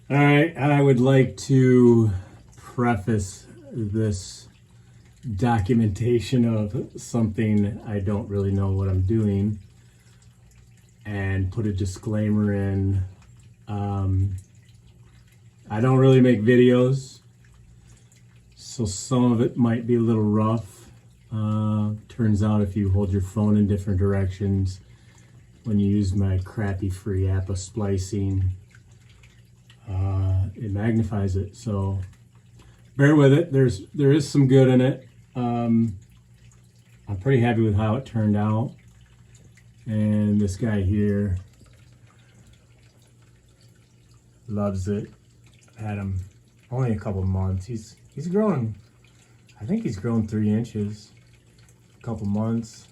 All right, I would like to preface this documentation of something I don't really know what I'm doing and put a disclaimer in. I don't really make videos, so some of it might be a little rough. Turns out if you hold your phone in different directions, when you use my crappy free app of splicing, it magnifies it. So bear with it. There is some good in it. I'm pretty happy with how it turned out. And this guy here loves it. I've had him only a couple months. He's grown. I think he's grown 3 inches. A couple months.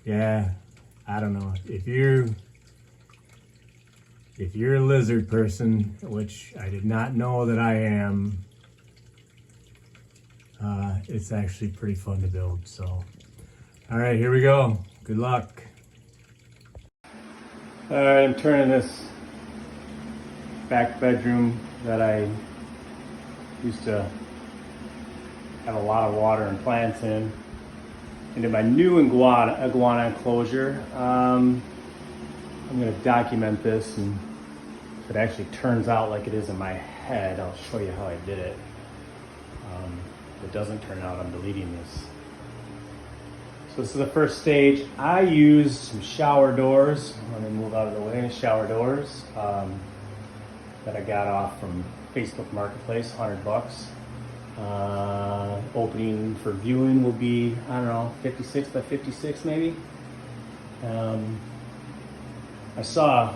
Yeah, I don't know if you're a lizard person, which I did not know that I am. It's actually pretty fun to build. So, all right, here we go. Good luck. All right, I'm turning this back bedroom that I used to have a lot of water and plants in into my new iguana enclosure. I'm going to document this, and if it actually turns out like it is in my head, I'll show you how I did it. If it doesn't turn out, I'm deleting this. So this is the first stage. I used some shower doors. Let me move out of the way. Shower doors that I got off from Facebook Marketplace, $100. Opening for viewing will be, I don't know, 56 by 56 maybe. I saw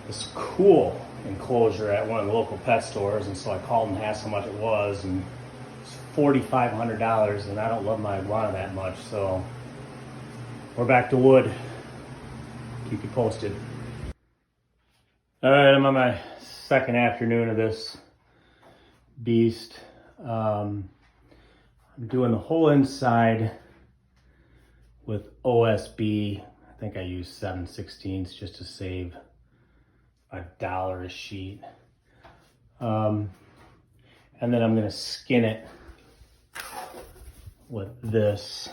this cool enclosure at one of the local pet stores, and so I called and asked how much it was, and it's $4,500, and I don't love my iguana that much, so we're back to wood. Keep you posted. All right, I'm on my second afternoon of this beast. I'm doing the whole inside with OSB. I think I used 7/16 just to save $1 a sheet. And then I'm gonna skin it with this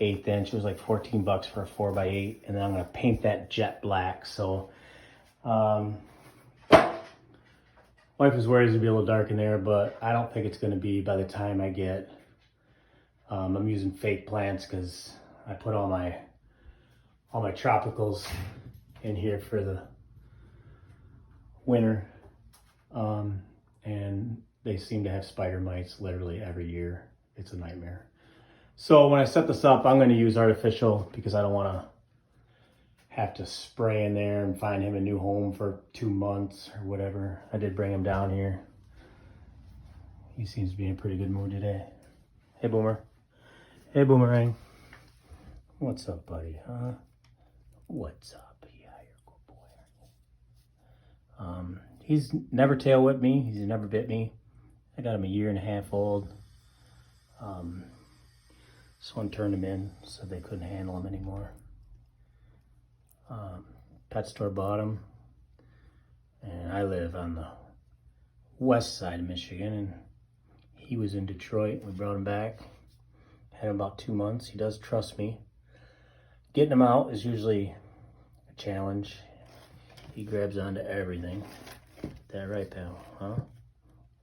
1/8 inch. It was like 14 bucks for a 4x8, and then I'm gonna paint that jet black. So wife is worried it's gonna be a little dark in there, but I don't think it's gonna be by the time I get, I'm using fake plants because I put all my tropicals in here for the winter. And they seem to have spider mites literally every year. It's a nightmare. So when I set this up, I'm gonna use artificial because I don't wanna have to spray in there and find him a new home for 2 months or whatever. I did bring him down here. He seems to be in a pretty good mood today. Hey, Boomer. Hey, Boomerang. What's up, buddy, huh? What's up? Yeah, you're a good boy, aren't you? He's never tail whipped me. He's never bit me. I got him 1.5 years old. Someone turned him in so they couldn't handle him anymore. Pet store bought him, and I live on the west side of Michigan, and he was in Detroit. We brought him back, had him about 2 months. He does trust me. Getting him out is usually a challenge. He grabs onto everything. That right, pal, huh?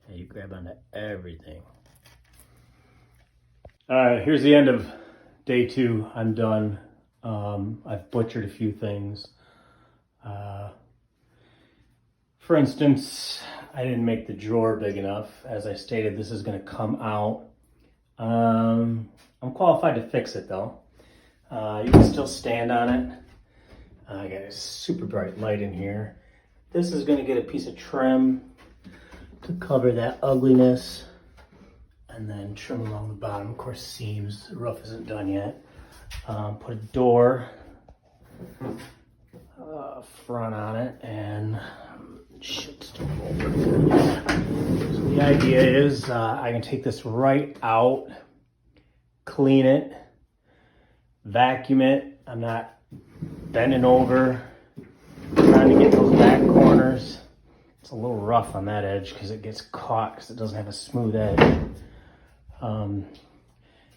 Yeah, you grab onto everything. All right, here's the end of day 2. I'm done. I've butchered a few things. For instance, I didn't make the drawer big enough. As I stated, this is gonna come out. I'm qualified to fix it though. You can still stand on it. I got a super bright light in here. This is gonna get a piece of trim to cover that ugliness, and then trim along the bottom, of course, seams. The roof isn't done yet. Put a door front on it, and shit still over. So the idea is I can take this right out, clean it, vacuum it. I'm not bending over trying to get those back corners. It's a little rough on that edge because it gets caught because it doesn't have a smooth edge.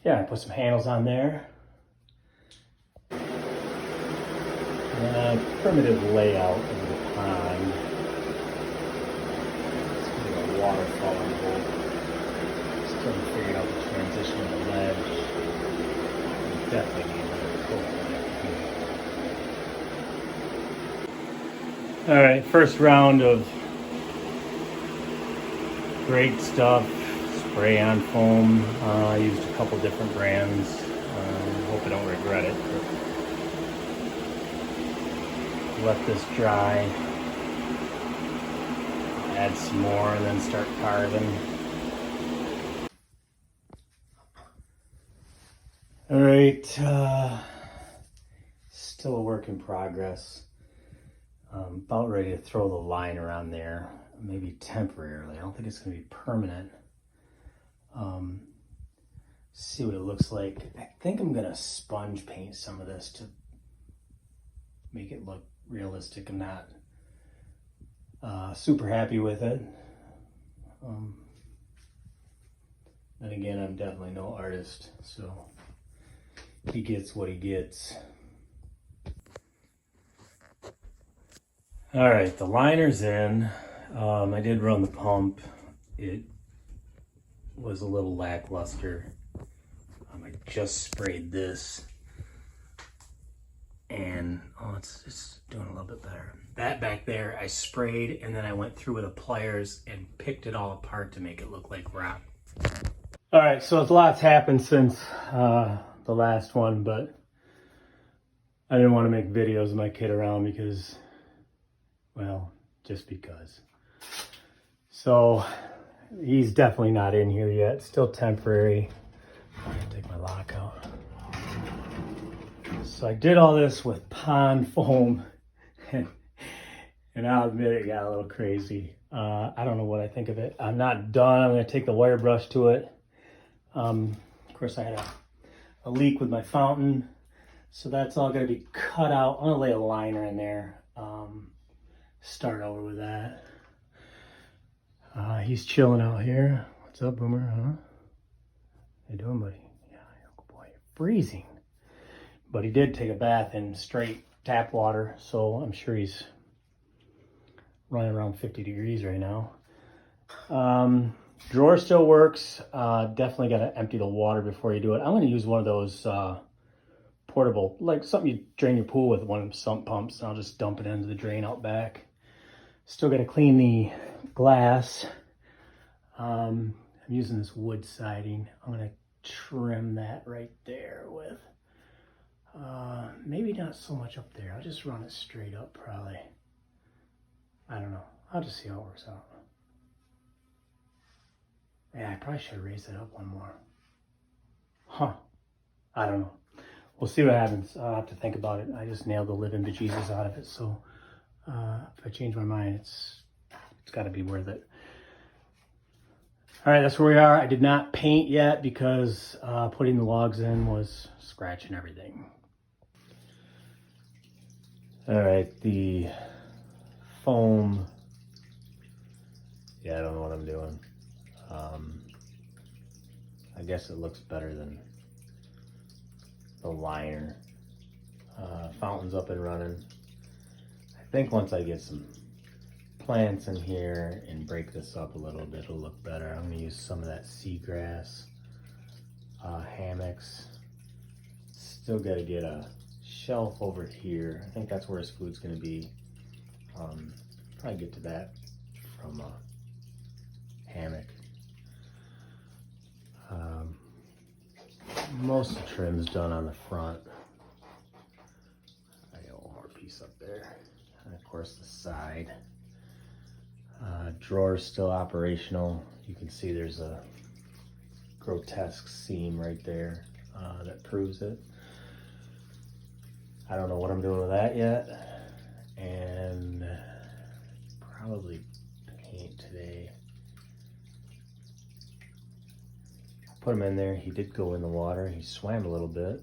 Yeah, I put some handles on there. Primitive layout of the pond. It's kind of a waterfall on both. Still figuring out the transition of the ledge. Definitely need another coat. All right, first round of great stuff. Spray on foam. I used a couple different brands. Hope I don't regret it. But let this dry. Add some more and then start carving. All right, still a work in progress. About ready to throw the line around there, maybe temporarily. I don't think it's gonna be permanent. See what it looks like. I think I'm gonna sponge paint some of this to make it look realistic. I'm not super happy with it. And again, I'm definitely no artist, so he gets what he gets. All right, the liner's in. I did run the pump. It was a little lackluster. I just sprayed this and it's doing a little bit better. That back there I sprayed and then I went through with the pliers and picked it all apart to make it look like rock. All right, so a lot's happened since the last one, but I didn't want to make videos of my kid around because, well, just because. So he's definitely not in here yet, still temporary. I'm gonna take my lock out. So I did all this with pond foam and I'll admit it got a little crazy. I don't know what I think of it. I'm not done. I'm gonna take the wire brush to it. Of course I had a leak with my fountain, so that's all gonna be cut out. I'm gonna lay a liner in there. Start over with that. He's chilling out here. What's up, Boomer, huh? How you doing, buddy? Yeah, oh boy, freezing. But he did take a bath in straight tap water, so I'm sure he's running around 50 degrees right now. Drawer still works. Definitely got to empty the water before you do it. I'm going to use one of those portable, like something you drain your pool with, one of them sump pumps. And I'll just dump it into the drain out back. Still got to clean the glass. I'm using this wood siding. I'm going to trim that right there with, maybe not so much up there. I'll just run it straight up probably. I don't know. I'll just see how it works out. Yeah, I probably should raise it up one more. Huh. I don't know. We'll see what happens. I'll have to think about it. I just nailed the living bejesus out of it. So if I change my mind, it's got to be worth it. All right, that's where we are. I did not paint yet because putting the logs in was scratching everything. All right, the foam. Yeah, I don't know what I'm doing. I guess it looks better than the liner. Fountain's up and running. I think once I get some plants in here and break this up a little bit, it'll look better. I'm gonna use some of that seagrass, hammocks. Still gotta get a shelf over here. I think that's where his food's gonna be. Probably get to that from a hammock. Most of the trim's done on the front. I got one more piece up there. And of course the side. Drawer's still operational. You can see there's a grotesque seam right there that proves it. I don't know what I'm doing with that yet. And probably paint today. Put him in there. He did go in the water. He swam a little bit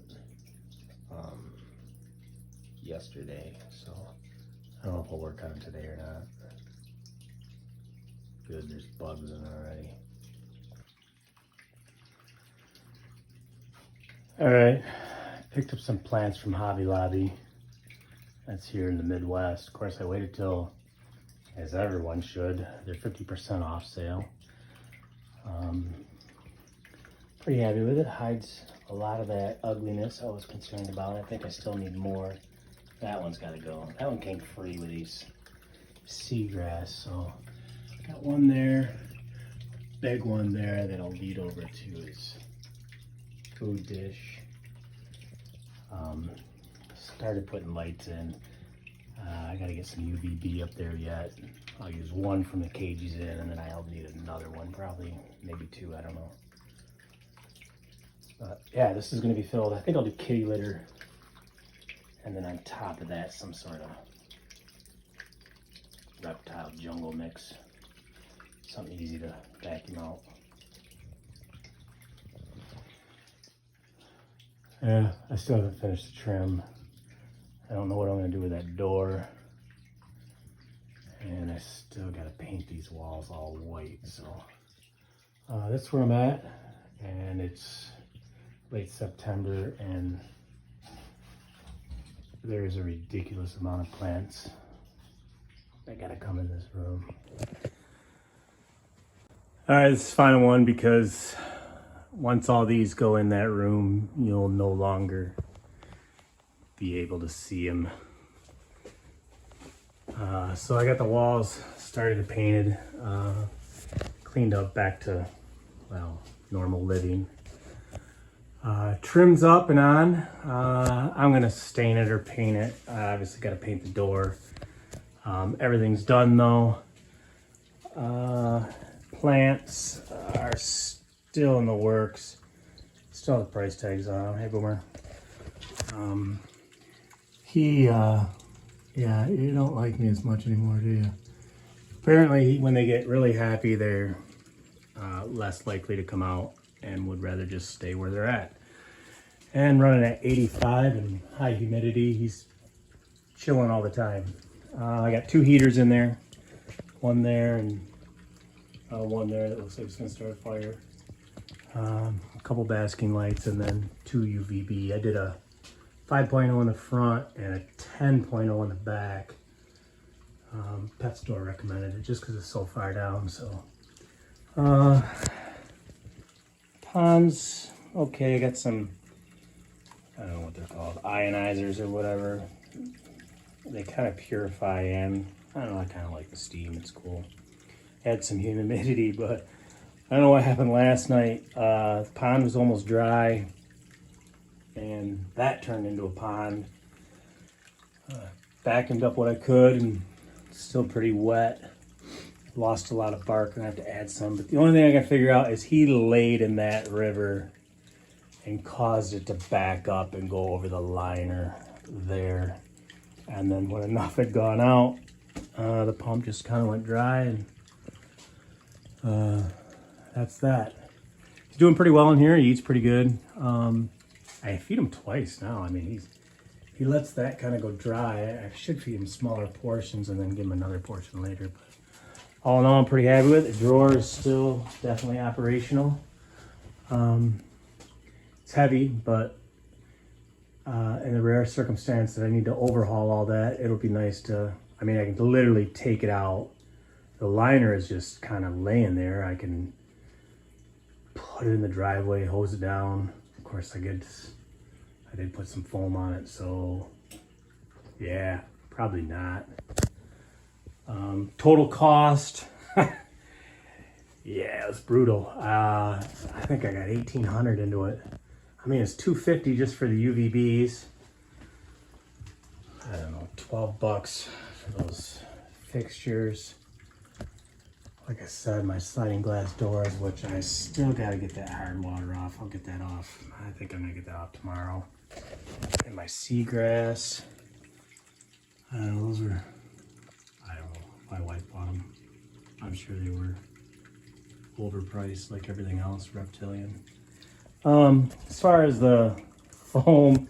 yesterday, so don't know if I'll work on it today or not. Good, there's bugs in it already. All right, picked up some plants from Hobby Lobby. That's here in the Midwest. Of course, I waited till, as everyone should, they're 50% off sale. Pretty happy with it. Hides a lot of that ugliness I was concerned about. I think I still need more. That one's got to go. That one came free with these seagrass. So got one there, big one there that I'll lead over to his food dish. Started putting lights in. I got to get some UVB up there yet. I'll use one from the cages in, and then I'll need another one, probably, maybe two, I don't know. But yeah, this is going to be filled. I think I'll do kitty litter, and then on top of that, some sort of reptile jungle mix. Something easy to vacuum out. Yeah, I still haven't finished the trim. I don't know what I'm going to do with that door. And I still got to paint these walls all white. So that's where I'm at. And it's late September, and there's a ridiculous amount of plants that got to come in this room. All right, this is the final one, because once all these go in that room, you'll no longer be able to see them. So I got the walls started painted, cleaned up back to, well, normal living. Trim's up and on. I'm gonna stain it or paint it. I obviously gotta paint the door. Everything's done though. Plants are still in the works. Still have the price tags on them. Hey, Boomer. Yeah, you don't like me as much anymore, do you? Apparently, when they get really happy, they're less likely to come out and would rather just stay where they're at. And running at 85 and high humidity, he's chilling all the time. I got 2 heaters in there, one there and one there that looks like it's gonna start a fire. A couple basking lights, and then 2 UVB. I did a 5.0 in the front and a 10.0 in the back. Pet store recommended it just because it's so far down. So ponds, okay. I got some, I don't know what they're called, ionizers or whatever. They kind of purify, and I don't know, I kind of like the steam. It's cool. Had some humidity, but I don't know what happened last night. The pond was almost dry, and that turned into a pond. Vacuumed up what I could, and it's still pretty wet. Lost a lot of bark, and I have to add some. But the only thing I can figure out is he laid in that river and caused it to back up and go over the liner there. And then when enough had gone out, the pump just kind of went dry, and that's that. He's doing pretty well in here. He eats pretty good. I feed him twice now. I mean, he lets that kind of go dry. I should feed him smaller portions and then give him another portion later. But all in all, I'm pretty happy with it. The drawer is still definitely operational. It's heavy, but in the rare circumstance that I need to overhaul all that, it'll be nice to, I mean, I can literally take it out. The liner is just kind of laying there. I can put it in the driveway, hose it down. Of course, I did put some foam on it, so yeah, probably not. Total cost, yeah, it was brutal. I think I got $1,800 into it. I mean, it's $250 just for the UVBs. I don't know, $12 for those fixtures. Like I said, my sliding glass doors, which I still got to get that hard water off. I'll get that off. I think I'm going to get that off tomorrow. And my seagrass. I don't know, those were, I don't know, my wife bought them. I'm sure they were overpriced like everything else, reptilian. As far as the foam,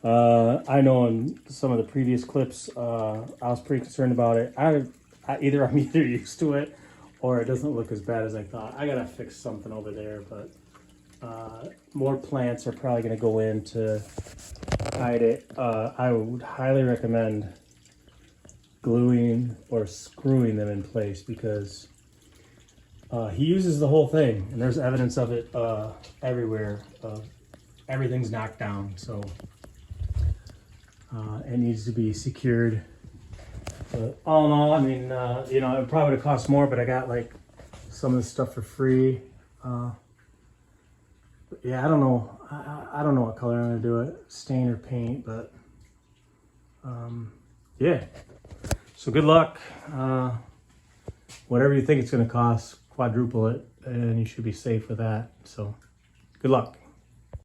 I know in some of the previous clips, I was pretty concerned about it. Either I'm either used to it or it doesn't look as bad as I thought. I gotta fix something over there, but more plants are probably gonna go in to hide it. I would highly recommend gluing or screwing them in place because he uses the whole thing, and there's evidence of it everywhere. Everything's knocked down, so it needs to be secured. But all in all, I mean, you know, it probably would have cost more, but I got like some of this stuff for free. But yeah, I don't know. I don't know what color I'm gonna do it, stain or paint, but yeah. So good luck. Whatever you think it's gonna cost, quadruple it, and you should be safe with that. So good luck.